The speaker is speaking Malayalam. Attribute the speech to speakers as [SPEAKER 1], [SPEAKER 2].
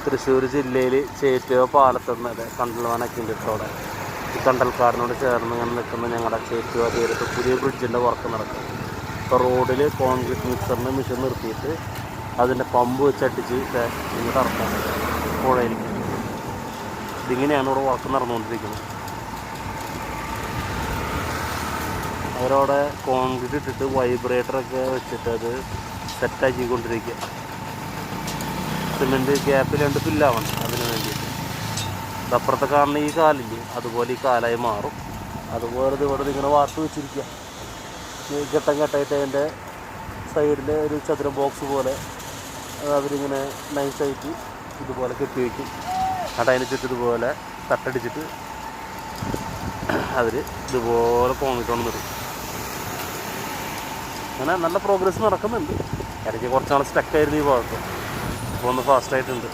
[SPEAKER 1] തൃശ്ശൂർ ജില്ലയിൽ ചേറ്റുവ പാലത്തുനിന്ന് കണ്ടൽവനൊക്കെ ഉണ്ട് അവിടെ. ഈ കണ്ടൽക്കാടിനോട് ചേർന്ന് ഇങ്ങനെ നിൽക്കുന്ന ഞങ്ങളുടെ ചേറ്റുവ തീരത്ത് പുതിയ ബ്രിഡ്ജിൻ്റെ വർക്ക് നടക്കും. ഇപ്പോൾ റോഡിൽ കോൺക്രീറ്റ് മിക്സറിന് മെഷീൻ നിർത്തിയിട്ട് അതിൻ്റെ പമ്പ് വെച്ചടിച്ച് ഇങ്ങോട്ട് ഇറക്കാം പുഴയിൽ. ഇതിങ്ങനെയാണ് ഇവിടെ വർക്ക് നടന്നുകൊണ്ടിരിക്കുന്നത്. അവരവിടെ കോൺക്രീറ്റ് ഇട്ടിട്ട് വൈബ്രേറ്ററൊക്കെ വെച്ചിട്ട് അത് സെറ്റാക്കിക്കൊണ്ടിരിക്കുക. സിമെൻറ്റ് ഗ്യാപ്പിൽ രണ്ട് ഫില്ലാവണം അതിന് വേണ്ടിയിട്ട്. അപ്പുറത്തെ കാണുന്ന ഈ കാലില്ലേ അതുപോലെ ഈ കാലായി മാറും. അതുപോലെ ഇവിടെ ഇങ്ങനെ വാർത്ത് വെച്ചിരിക്കുക. ഘട്ടം ഘട്ടമായിട്ട് അതിൻ്റെ സൈഡിൽ ഒരു ചതുര ബോക്സ് പോലെ അവരിങ്ങനെ നൈസായിട്ട് ഇതുപോലെ കെട്ടി വയ്ക്കും. എന്നിട്ട് അതിന് ചുറ്റും ഇതുപോലെ തട്ടടിച്ചിട്ട് അവർ ഇതുപോലെ കോൺക്രീറ്റ് നിർത്തും. അങ്ങനെ നല്ല പ്രോഗ്രസ് നടക്കുന്നുണ്ട്. ഇടയ്ക്ക് കുറച്ച് നാൾ സ്റ്റക്കായിരുന്നു ഈ ഭാഗത്ത്. അപ്പോൾ ഒന്ന് ഫാസ്റ്റായിട്ടുണ്ട്.